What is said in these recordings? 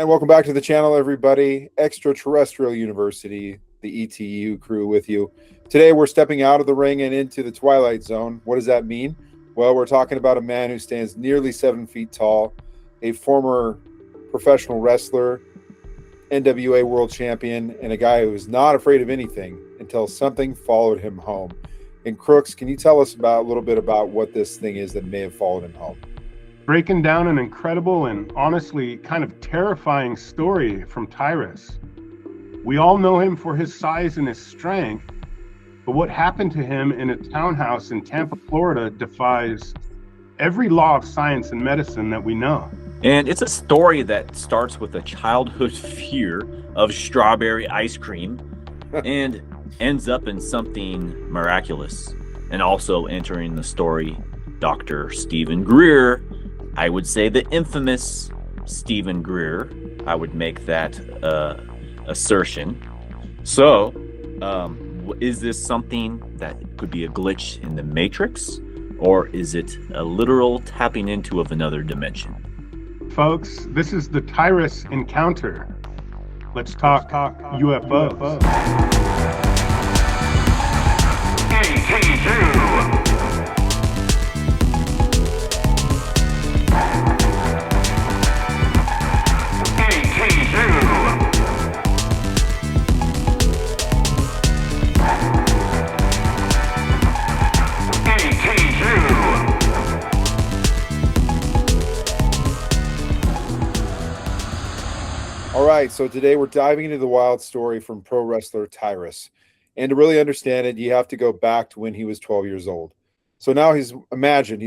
And welcome back to the channel, everybody. Extraterrestrial University, the ETU crew with you. Today we're stepping out of the ring and into the Twilight Zone. What does that mean? Well, we're talking about a man who stands nearly 7 feet tall, a former professional wrestler, NWA world champion, and a guy who was not afraid of anything until something followed him home. And Crooks, can you tell us a little bit about what this thing is that may have followed him home? Breaking down an incredible and honestly kind of terrifying story from Tyrus. We all know him for his size and his strength, but what happened to him in a townhouse in Tampa, Florida defies every law of science and medicine that we know. And it's a story that starts with a childhood fear of strawberry ice cream and ends up in something miraculous. And also entering the story, Dr. Stephen Greer, I would say the infamous Stephen Greer. I would make that assertion. So, is this something that could be a glitch in the Matrix, or is it a literal tapping into of another dimension? Folks, this is the Tyrus encounter. Let's talk UFOs. All right, so today we're diving into the wild story from pro wrestler Tyrus. And to really understand it, you have to go back to when he was 12 years old. So now he's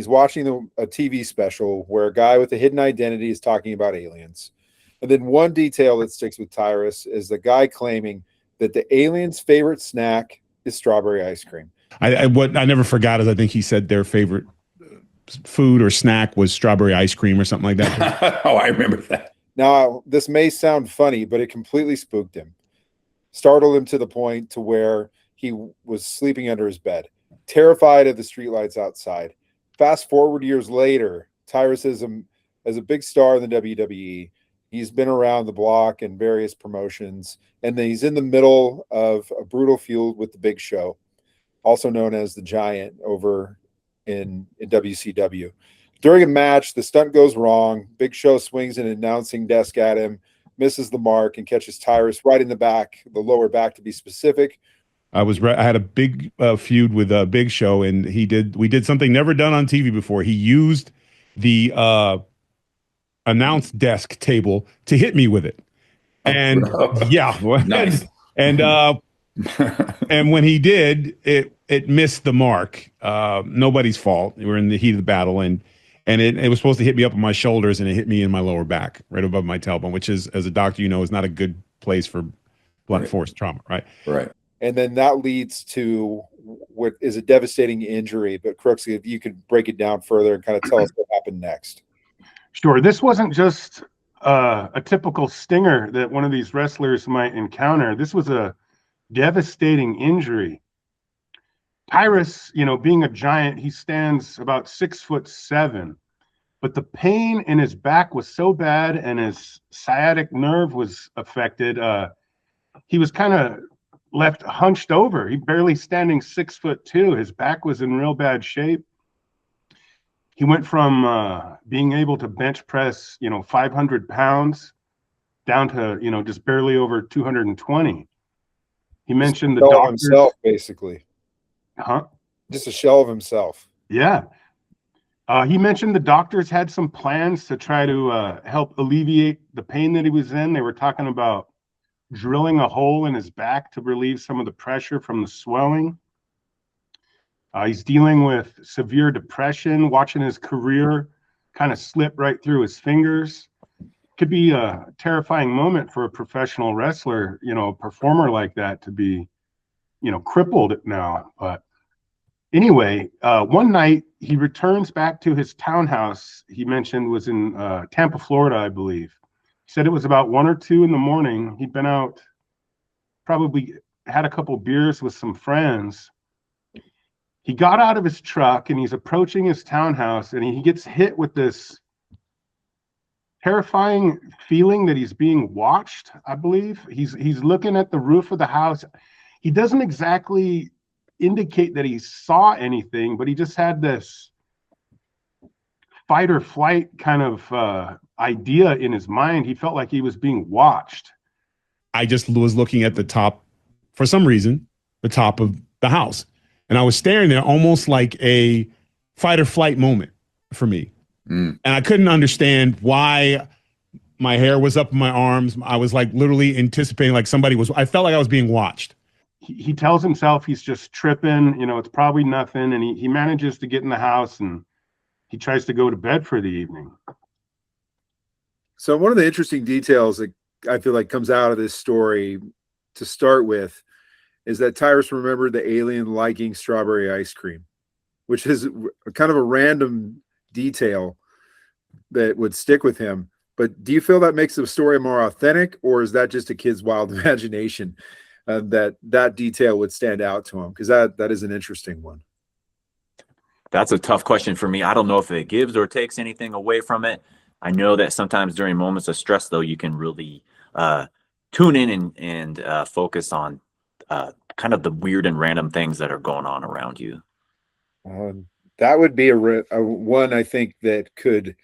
watching a TV special where a guy with a hidden identity is talking about aliens. And then one detail that sticks with Tyrus is the guy claiming that the aliens' favorite snack is strawberry ice cream. What I never forgot is I think he said their favorite food or snack was strawberry ice cream or something like that. Oh, I remember that. Now, this may sound funny, but it completely spooked him. Startled him to the point to where he was sleeping under his bed, terrified of the streetlights outside. Fast forward years later, Tyrus is a big star in the WWE. He's been around the block in various promotions, and then he's in the middle of a brutal feud with the Big Show, also known as the Giant over in WCW. During a match, the stunt goes wrong. Big Show swings an announcing desk at him, misses the mark, and catches Tyrus right in the back, the lower back to be specific. I had a big feud with Big Show, and we did something never done on TV before. He used the announce desk table to hit me with it. And yeah, Nice. and when he did, it missed the mark. Nobody's fault. We were in the heat of the battle, and it was supposed to hit me up on my shoulders, and it hit me in my lower back, right above my tailbone, which is, as a doctor, you know, is not a good place for blunt force trauma, right? Right. And then that leads to what is a devastating injury. But Crooks, if you could break it down further and kind of tell us what happened next. Sure, this wasn't just a typical stinger that one of these wrestlers might encounter. This was a devastating injury. Tyrus, you know, being a giant, he stands about 6'7", but the pain in his back was so bad and his sciatic nerve was affected. He was kind of left hunched over. He barely standing 6'2". His back was in real bad shape. He went from being able to bench press, 500 pounds down to, just barely over 220. He mentioned the doctors. Himself, basically. Huh? Just a shell of himself. Yeah. He mentioned the doctors had some plans to try to help alleviate the pain that he was in. They were talking about drilling a hole in his back to relieve some of the pressure from the swelling. He's dealing with severe depression, watching his career kind of slip right through his fingers. Could be a terrifying moment for a professional wrestler, a performer like that to be, crippled now. But anyway, one night he returns back to his townhouse. He mentioned was in Tampa, Florida, I believe. He said it was about 1 or 2 in the morning. He'd been out, probably had a couple beers with some friends. He got out of his truck and he's approaching his townhouse, and he gets hit with this terrifying feeling that he's being watched. I believe he's looking at the roof of the house. He doesn't exactly indicate that he saw anything, but he just had this fight or flight kind of idea in his mind. He felt like he was being watched. I just was looking at the top, for some reason, the top of the house. And I was staring there almost like a fight or flight moment for me. And I couldn't understand why my hair was up in my arms. I was like literally anticipating like I felt like I was being watched. He tells himself he's just tripping, it's probably nothing. And he manages to get in the house and he tries to go to bed for the evening. So one of the interesting details that I feel like comes out of this story to start with is that Tyrus remembered the alien liking strawberry ice cream, which is kind of a random detail that would stick with him. But do you feel that makes the story more authentic, or is that just a kid's wild imagination that detail would stand out to him? Because that is an interesting one. That's a tough question for me. I don't know if it gives or takes anything away from it. I know that sometimes during moments of stress, though, you can really tune in and focus on kind of the weird and random things that are going on around you. That would be a one I think that could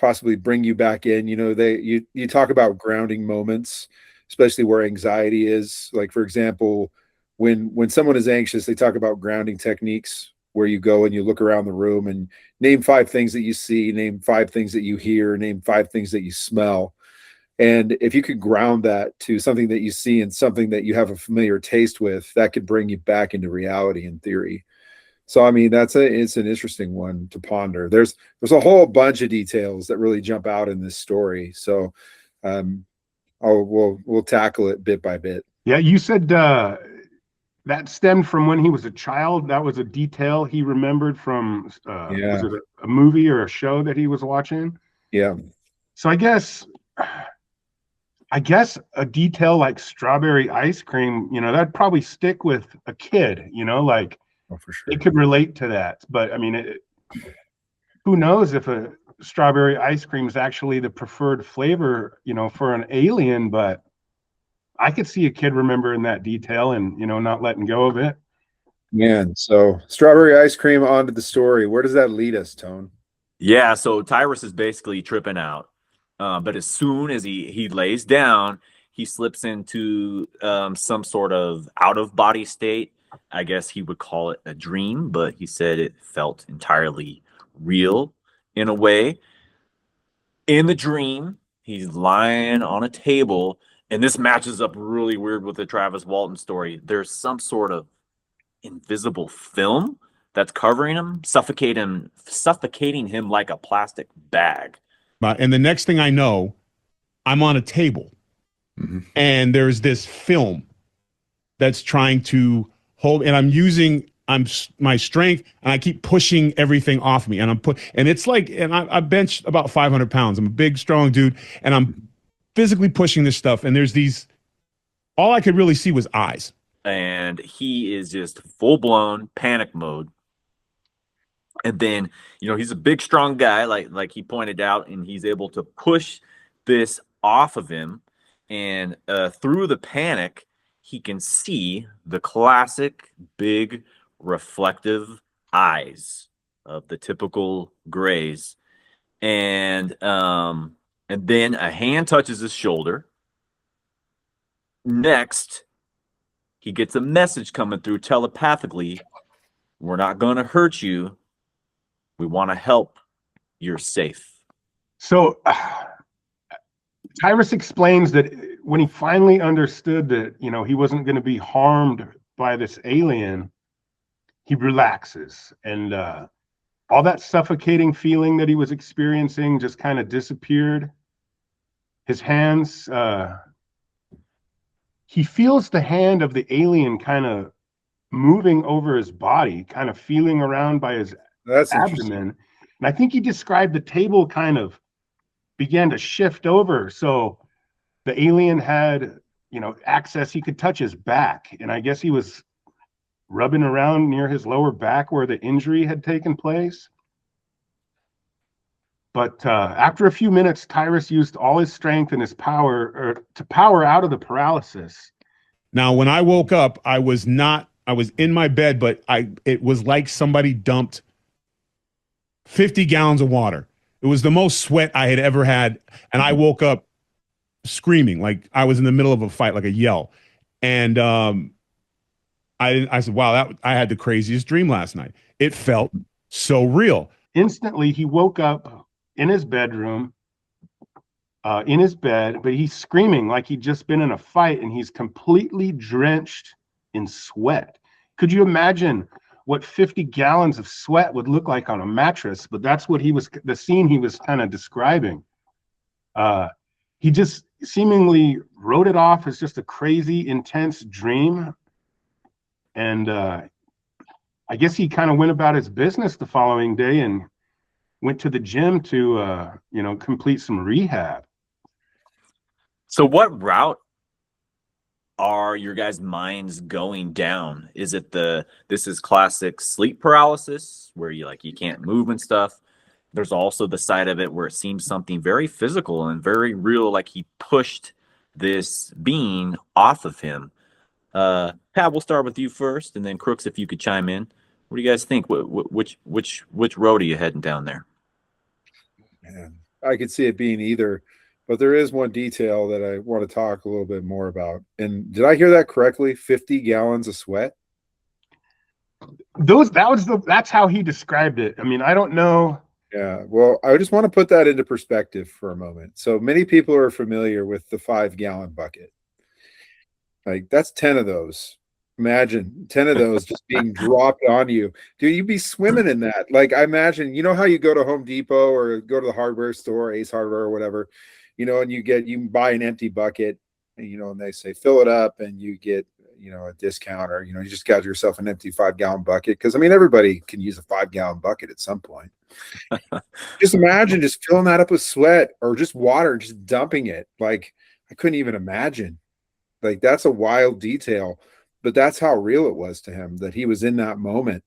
possibly bring you back in. You talk about grounding moments, especially where anxiety is. Like, for example, when someone is anxious, they talk about grounding techniques where you go and you look around the room and name 5 things that you see, name 5 things that you hear, name 5 things that you smell. And if you could ground that to something that you see and something that you have a familiar taste with, that could bring you back into reality in theory. So, I mean, it's an interesting one to ponder. There's a whole bunch of details that really jump out in this story. So we'll tackle it bit by bit. Yeah, you said that stemmed from when he was a child. That was a detail he remembered from, was it a movie or a show that he was watching? Yeah. So I guess a detail like strawberry ice cream, that'd probably stick with a kid, like for sure. They could relate to that. But I mean, who knows if a strawberry ice cream is actually the preferred flavor, for an alien, but I could see a kid remembering that detail and, not letting go of it. Man, so strawberry ice cream onto the story. Where does that lead us, Tone? Yeah, so Tyrus is basically tripping out. But as soon as he lays down, he slips into some sort of out-of-body state. I guess he would call it a dream, but he said it felt entirely real in a way. In the dream, he's lying on a table, and this matches up really weird with the Travis Walton story. There's some sort of invisible film that's covering him, suffocating him like a plastic bag. And the next thing I know, I'm on a table, and there's this film that's trying to hold, and I'm using my strength, and I keep pushing everything off me, and it's like, and I bench about 500 pounds. I'm a big, strong dude, and I'm physically pushing this stuff, and there's all I could really see was eyes. And he is just full-blown panic mode. And then, he's a big, strong guy, like he pointed out, and he's able to push this off of him. And through the panic, he can see the classic big reflective eyes of the typical grays. And then a hand touches his shoulder. Next, he gets a message coming through telepathically. We're not going to hurt you. We want to help. You're safe. So Tyrus explains that when he finally understood that, he wasn't going to be harmed by this alien, he relaxes. And all that suffocating feeling that he was experiencing just kind of disappeared. His hands, he feels the hand of the alien kind of moving over his body, kind of feeling around by his abdomen. And I think he described the table kind of began to shift over. So the alien had, access. He could touch his back. And I guess he was rubbing around near his lower back where the injury had taken place. But after a few minutes, Tyrus used all his strength and his power to power out of the paralysis. Now, when I woke up, I was in my bed, but it was like somebody dumped 50 gallons of water. It was the most sweat I had ever had. And I woke up screaming like I was in the middle of a fight, like a yell. And I said, wow, I had the craziest dream last night. It felt so real. Instantly, he woke up in his bedroom, in his bed, but he's screaming like he'd just been in a fight, and he's completely drenched in sweat. Could you imagine what 50 gallons of sweat would look like on a mattress? But that's what the scene he was kind of describing. He just seemingly wrote it off as just a crazy, intense dream. And I guess he kind of went about his business the following day and went to the gym to, complete some rehab. So what route are your guys' minds going down? Is it this is classic sleep paralysis where you can't move and stuff? There's also the side of it where it seems something very physical and very real, like he pushed this being off of him. Pat, we'll start with you first, and then Crooks, if you could chime in. What do you guys think? Which road are you heading down there? Man, I could see it being either, but there is one detail that I want to talk a little bit more about. And did I hear that correctly? 50 gallons of sweat? That's how he described it. I mean, I don't know. Yeah, well, I just want to put that into perspective for a moment. So many people are familiar with the 5-gallon bucket. Like, that's 10 of those. Imagine 10 of those just being dropped on you. Dude, you'd be swimming in that. Like, I imagine, how you go to Home Depot or go to the hardware store, Ace Hardware or whatever, and you can buy an empty bucket, and they say fill it up and you get, a discount, or, you just got yourself an empty 5-gallon bucket. Because, I mean, everybody can use a 5-gallon bucket at some point. Just imagine just filling that up with sweat or just water, just dumping it. Like, I couldn't even imagine. Like, that's a wild detail, but that's how real it was to him, that he was in that moment.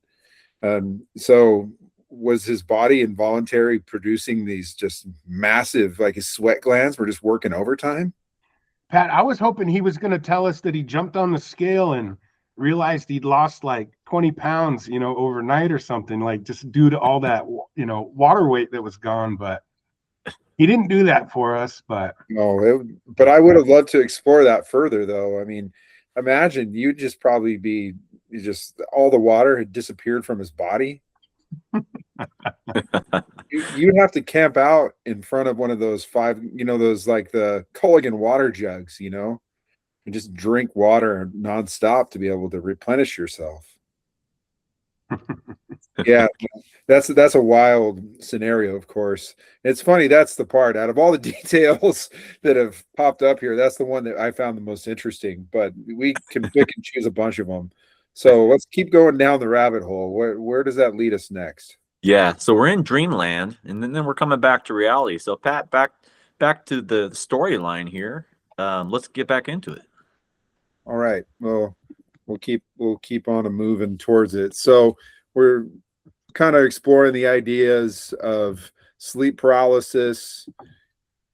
So was his body involuntary producing these just massive, like his sweat glands were just working overtime? Pat, I was hoping he was going to tell us that he jumped on the scale and realized he'd lost like 20 pounds, overnight or something, like just due to all that, water weight that was gone. But he didn't do that for us. But but I would have loved to explore that further, though. I mean, imagine you'd just probably be just all the water had disappeared from his body. You'd have to camp out in front of one of those those like the Culligan water jugs, and just drink water nonstop to be able to replenish yourself. Yeah, that's a wild scenario, of course. It's funny, that's the part out of all the details that have popped up here, that's the one that I found the most interesting, but we can pick and choose a bunch of them. So let's keep going down the rabbit hole. Where does that lead us next? Yeah, so we're in dreamland, and then we're coming back to reality. So Pat, back to the storyline here. Let's get back into it. All right. Well, we'll keep on moving towards it. So we're kind of exploring the ideas of sleep paralysis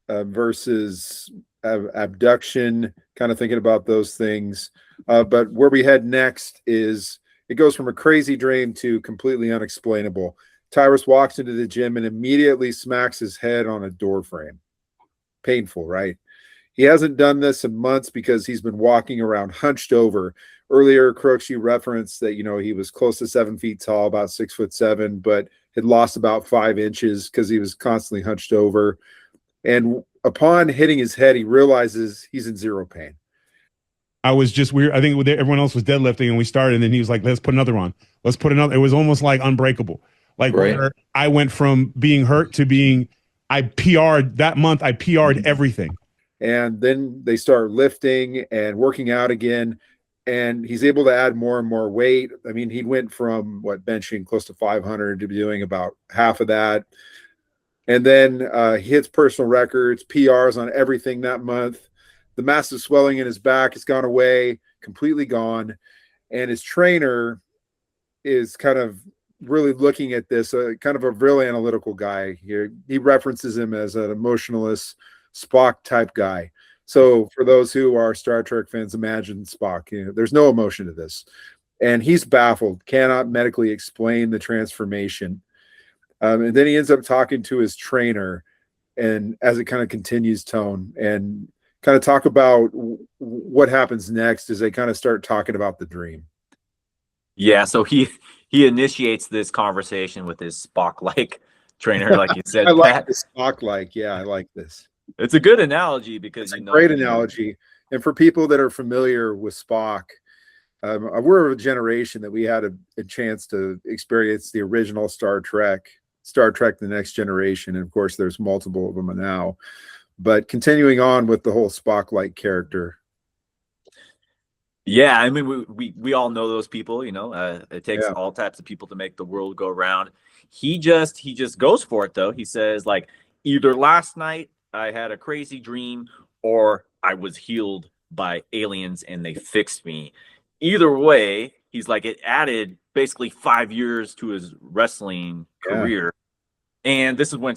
versus abduction, kind of thinking about those things. But where we head next is it goes from a crazy dream to completely unexplainable. Tyrus walks into the gym and immediately smacks his head on a door frame. Painful, right? He hasn't done this in months because he's been walking around hunched over. Earlier, Crooks, you referenced that, he was close to 7 feet tall, about 6'7", but had lost about 5 inches because he was constantly hunched over. And upon hitting his head, he realizes he's in zero pain. I was just weird. I think everyone else was deadlifting and we started, and then he was like, let's put another on. Let's put another. It was almost like Unbreakable. Like, right. Where I went from being hurt to I PR'd that month. I PR'd everything. And then they start lifting and working out again. And he's able to add more and more weight. I mean, he went from benching close to 500 to doing about half of that. And then he hits personal records, PRs on everything that month. The massive swelling in his back has gone away, completely gone. And his trainer is kind of, really looking at this, kind of a real analytical guy here. He references him as an emotionless Spock type guy. So for those who are Star Trek fans, imagine Spock. There's no emotion to this. And he's baffled, cannot medically explain the transformation. And then he ends up talking to his trainer, and as it kind of continues tone, and kind of talk about what happens next as they kind of start talking about the dream. Yeah, so he initiates this conversation with his Spock-like trainer, like you said. I like Pat. this Spock-like. Yeah, I like this. It's a good analogy because It's a great analogy. And for people that are familiar with Spock, we're of a generation that we had a chance to experience the original Star Trek, The Next Generation. And of course, there's multiple of them now. But continuing on with the whole Spock-like character. Yeah, I mean, we all know those people, you know. It takes all types of people to make the world go round. He just goes for it, though. He says, like, either last night I had a crazy dream or I was healed by aliens and they fixed me. Either way, he's like, it added basically 5 years to his wrestling career. And this is when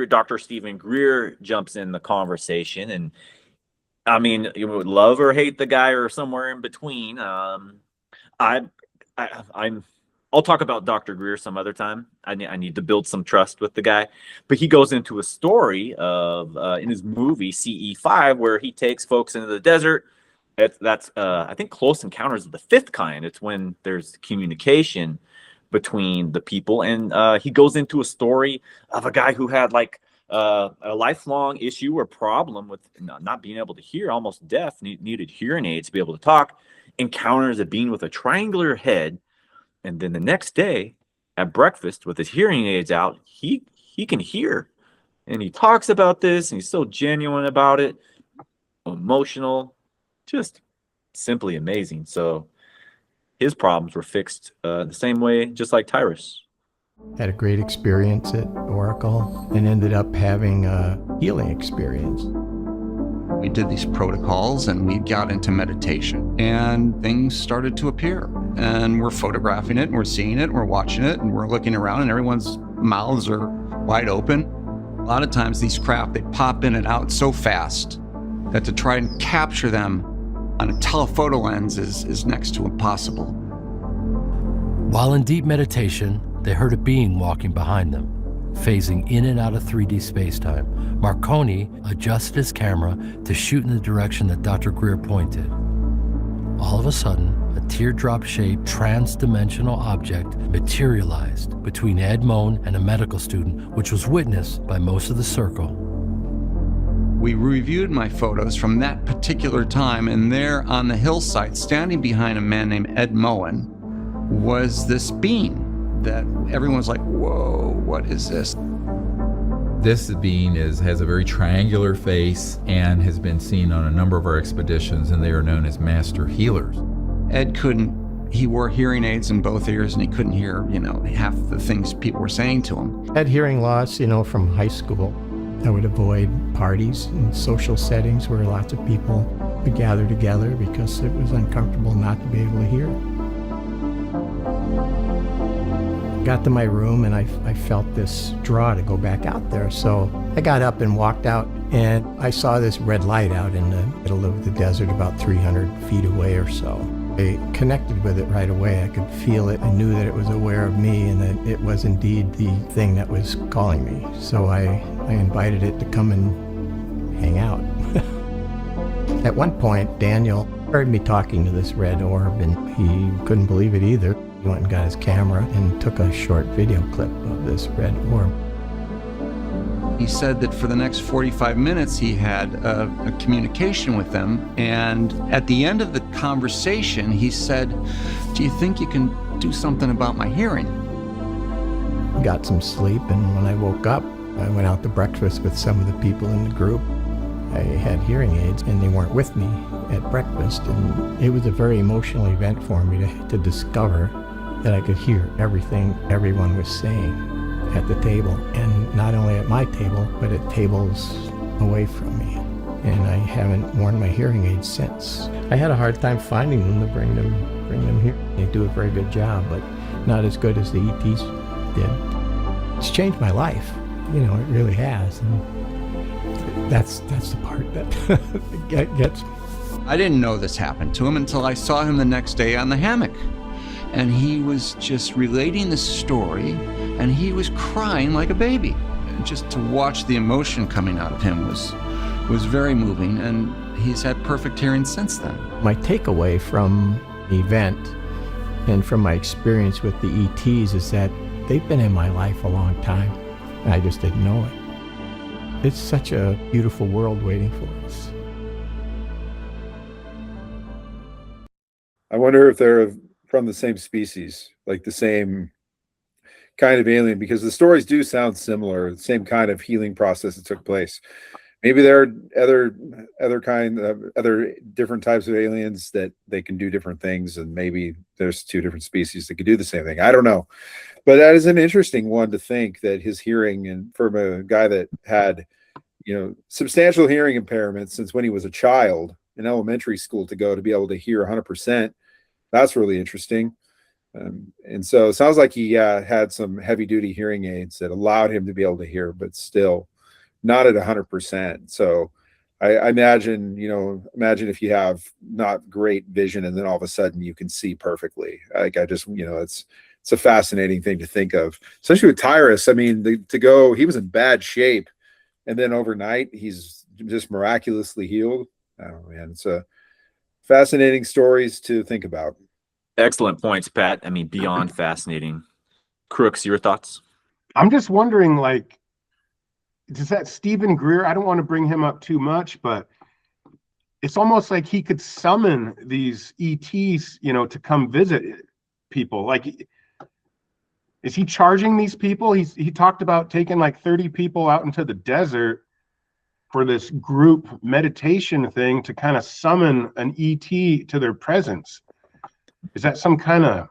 Dr. Stephen Greer jumps in the conversation. And I mean, you would love or hate the guy or somewhere in between. I'll talk about Dr. Greer some other time. I need to build some trust with the guy. But he goes into a story of in his movie CE5 where he takes folks into the desert. That's I think Close Encounters of the Fifth Kind. It's when there's communication between the people, and he goes into a story of a guy who had like a lifelong issue or problem with not being able to hear, almost deaf, needed hearing aids to be able to talk, encounters a being with a triangular head, and then the next day at breakfast with his hearing aids out, he can hear, and he talks about this, and he's so genuine about it, emotional, just simply amazing. So his problems were fixed the same way, just like Tyrus. Had a great experience at Oracle and ended up having a healing experience. We did these protocols and we got into meditation and things started to appear. And we're photographing it and we're seeing it and we're watching it and we're looking around and everyone's mouths are wide open. A lot of times these craft, they pop in and out so fast that to try and capture them on a telephoto lens is next to impossible. While in deep meditation, they heard a being walking behind them, phasing in and out of 3D spacetime. Marconi adjusted his camera to shoot in the direction that Dr. Greer pointed. All of a sudden, a teardrop-shaped trans-dimensional object materialized between Ed Moen and a medical student, which was witnessed by most of the circle. We reviewed my photos from that particular time, and there on the hillside, standing behind a man named Ed Moen, was this being that everyone's like, whoa, what is this? This being has a very triangular face and has been seen on a number of our expeditions, and they are known as master healers. Ed he wore hearing aids in both ears and he couldn't hear, half the things people were saying to him. Had hearing loss, from high school. I would avoid parties and social settings where lots of people would gather together because it was uncomfortable not to be able to hear. Got to my room and I felt this draw to go back out there. So I got up and walked out and I saw this red light out in the middle of the desert about 300 feet away or so. I connected with it right away. I could feel it. I knew that it was aware of me and that it was indeed the thing that was calling me. So I invited it to come and hang out. At one point, Daniel heard me talking to this red orb and he couldn't believe it either. He went and got his camera and took a short video clip of this red orb. He said that for the next 45 minutes he had a communication with them, and at the end of the conversation he said, "Do you think you can do something about my hearing?" Got some sleep, and when I woke up, I went out to breakfast with some of the people in the group. I had hearing aids and they weren't with me at breakfast, and it was a very emotional event for me to discover that I could hear everything everyone was saying at the table, and not only at my table, but at tables away from me. and I haven't worn my hearing aids since. I had a hard time finding them to bring them here. They do a very good job, but not as good as the ETs did. It's changed my life, you know, it really has, and that's the part that gets me. I didn't know this happened to him until I saw him the next day on the hammock. And he was just relating the story, and he was crying like a baby. And just to watch the emotion coming out of him was very moving, and he's had perfect hearing since then. My takeaway from the event and from my experience with the ETs is that they've been in my life a long time, and I just didn't know it. It's such a beautiful world waiting for us. I wonder if they're from the same species, like the same kind of alien, because the stories do sound similar, the same kind of healing process that took place. Maybe there are other different types of aliens that they can do different things, and maybe there's two different species that could do the same thing. I don't know. But that is an interesting one to think, that his hearing, and from a guy that had, you know, substantial hearing impairments since when he was a child in elementary school, to go to be able to hear 100%. That's really interesting. And so it sounds like he had some heavy duty hearing aids that allowed him to be able to hear, but still not at 100%. So I imagine if you have not great vision and then all of a sudden you can see perfectly. Like, it's a fascinating thing to think of, especially with Tyrus. I mean, he was in bad shape, and then overnight he's just miraculously healed. Oh man, it's a fascinating stories to think about. Excellent points, Pat. I mean, beyond fascinating. Crooks, your thoughts? I'm just wondering, like, does that Stephen Greer, I don't want to bring him up too much, but it's almost like he could summon these ETs, you know, to come visit people. Like, is he charging these people? He talked about taking like 30 people out into the desert for this group meditation thing to kind of summon an ET to their presence. Is that some kind of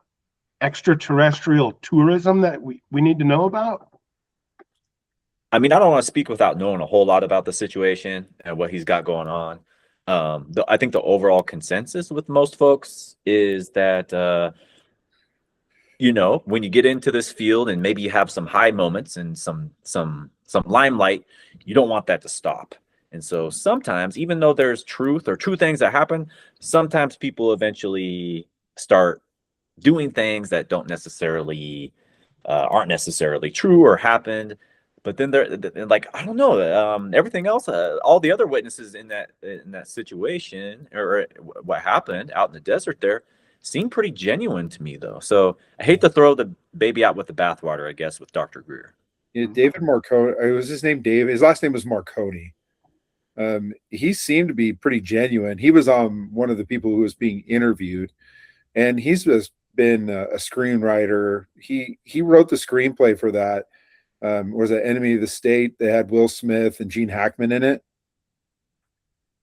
extraterrestrial tourism that we need to know about? I mean, I don't want to speak without knowing a whole lot about the situation and what he's got going on. I think the overall consensus with most folks is that, when you get into this field and maybe you have some high moments and some limelight, you don't want that to stop. And so sometimes, even though there's truth or true things that happen, sometimes people eventually start doing things that aren't necessarily true or happened. But then they're like, I don't know, everything else, all the other witnesses in that situation, or what happened out in the desert there, seemed pretty genuine to me, though. So I hate to throw the baby out with the bathwater, I guess, with Dr. Greer. Yeah, David Marconi, was his name David? His last name was Marconi. He seemed to be pretty genuine. He was one of the people who was being interviewed, and he's just been a screenwriter. He wrote the screenplay for that. Was it Enemy of the State? They had Will Smith and Gene Hackman in it.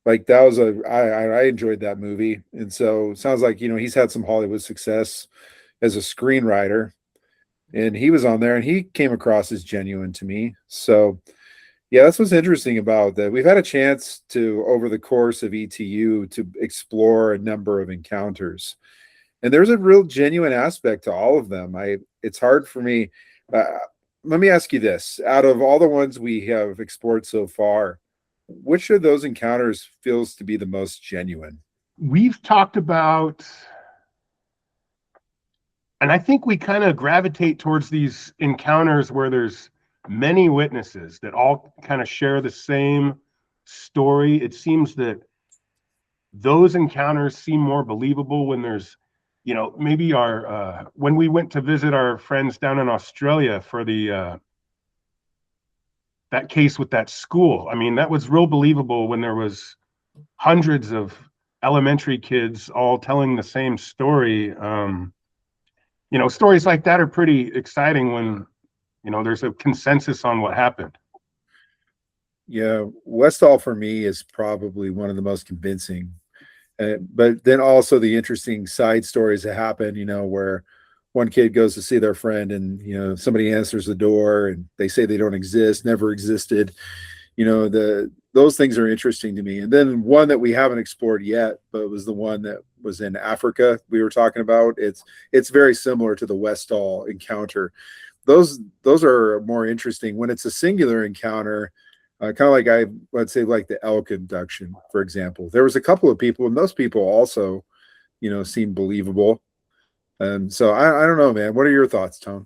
Like, that was I enjoyed that movie. And so it sounds like, he's had some Hollywood success as a screenwriter, and he was on there and he came across as genuine to me. So yeah, that's what's interesting about that. We've had a chance to, over the course of ETU, to explore a number of encounters, and there's a real genuine aspect to all of them. It's hard for me. Let me ask you this: out of all the ones we have explored so far, which of those encounters feels to be the most genuine? We've talked about, and I think we kind of gravitate towards these encounters where there's many witnesses that all kind of share the same story. It seems that those encounters seem more believable when there's, maybe when we went to visit our friends down in Australia for that case with that school. I mean, that was real believable when there was hundreds of elementary kids all telling the same story. Stories like that are pretty exciting when, there's a consensus on what happened. Yeah, Westall for me is probably one of the most convincing. But then also the interesting side stories that happen, where one kid goes to see their friend and, somebody answers the door and they say they don't exist, never existed. those things are interesting to me. And then one that we haven't explored yet, but was the one that was in Africa we were talking about. It's very similar to the Westall encounter. Those are more interesting when it's a singular encounter, kind of like let's say like the elk abduction, for example. There was a couple of people, and those people also, seemed believable. So I don't know, man. What are your thoughts, Tone?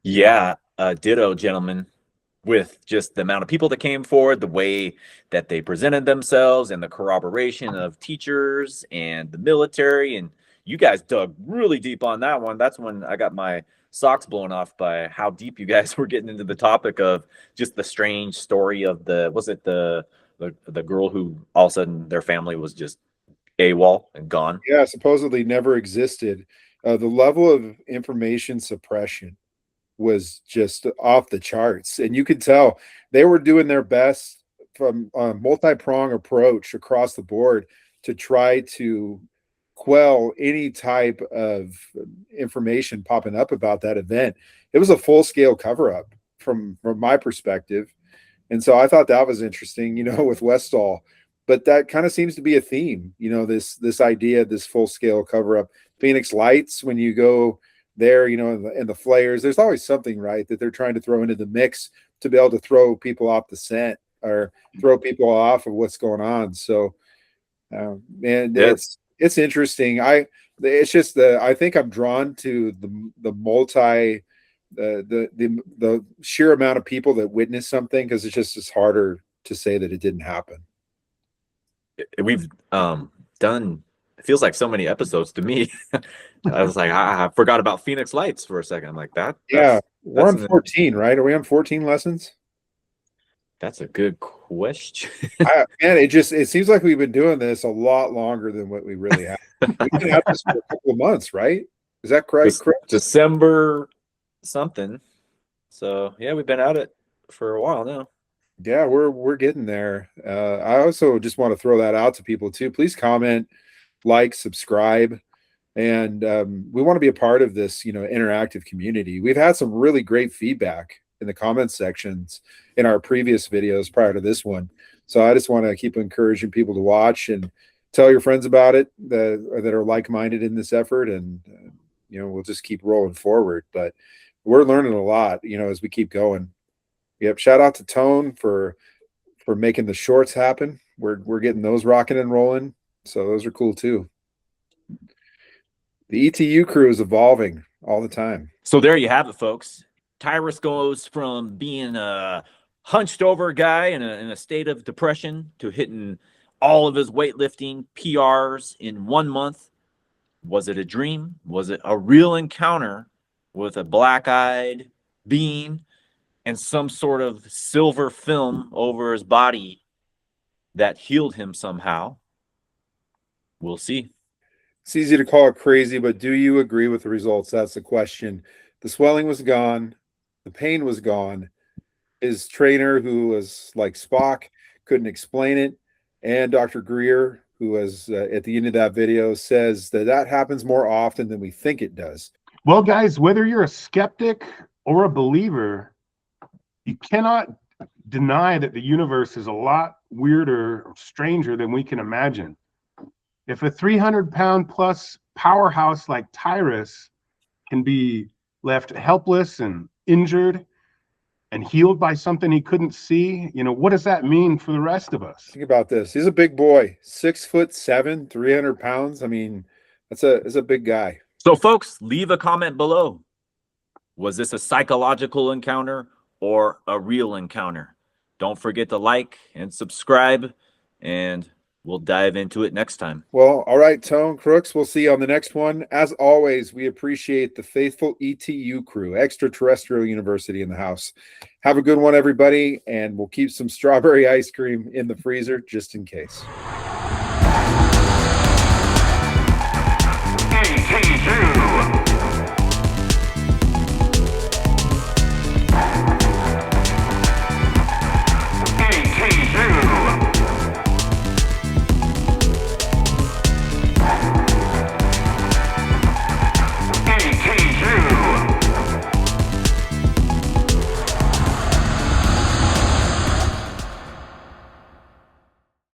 Yeah, ditto, gentlemen. With just the amount of people that came forward, the way that they presented themselves, and the corroboration of teachers and the military, and you guys dug really deep on that one. That's when I got my socks blown off by how deep you guys were getting into the topic of just the strange story of the girl who all of a sudden their family was just AWOL and gone. Yeah, supposedly never existed. The level of information suppression was just off the charts, and you could tell they were doing their best from a multi-prong approach across the board to try to quell any type of information popping up about that event. It was a full-scale cover-up from my perspective, and so I thought that was interesting, with Westall. But that kind of seems to be a theme, this idea, this full-scale cover-up. Phoenix Lights, when you go there, and the flares, there's always something, right, that they're trying to throw into the mix to be able to throw people off the scent or throw people off of what's going on. So, man, it's interesting. I think I'm drawn to the sheer amount of people that witness something, because it's harder to say that it didn't happen. We've done, it feels like so many episodes to me. I was like, I forgot about Phoenix Lights for a second. I'm like, we're on 14, right? Are we on 14 lessons? That's a good question. Man, it seems like we've been doing this a lot longer than what we really have. We've been at this for a couple of months, right? Is that correct? December something. So yeah, we've been at it for a while now. Yeah, we're getting there. I also just want to throw that out to people too. Please comment, like, subscribe, and we want to be a part of this, interactive community. We've had some really great feedback in the comment sections in our previous videos prior to this one. So I just want to keep encouraging people to watch and tell your friends about it that are like-minded in this effort, and we'll just keep rolling forward. But we're learning a lot, as we keep going. Yep. Shout out to Tone for making the shorts happen. We're getting those rocking and rolling. So those are cool too. The ETU crew is evolving all the time. So there you have it, folks. Tyrus goes from being a hunched over guy in a state of depression to hitting all of his weightlifting PRs in 1 month. Was it a dream? Was it a real encounter with a black-eyed being and some sort of silver film over his body that healed him somehow? We'll see. It's easy to call it crazy, but do you agree with the results? That's the question. The swelling was gone. The pain was gone. His trainer, who was like Spock, couldn't explain it. And Dr. Greer, who was at the end of that video, says that happens more often than we think it does. Well, guys, whether you're a skeptic or a believer, you cannot deny that the universe is a lot weirder or stranger than we can imagine. If a 300-pound plus powerhouse like Tyrus can be left helpless and injured and healed by something he couldn't see, what does that mean for the rest of us? Think about this. He's a big boy, 6'7", 300 pounds. I mean, that's a big guy. So folks, leave a comment below. Was this a psychological encounter or a real encounter? Don't forget to like and subscribe, and we'll dive into it next time. Well, all right, Tone, Crooks, we'll see you on the next one. As always, we appreciate the faithful ETU crew, Extraterrestrial University, in the house. Have a good one, everybody, and we'll keep some strawberry ice cream in the freezer just in case. ETU.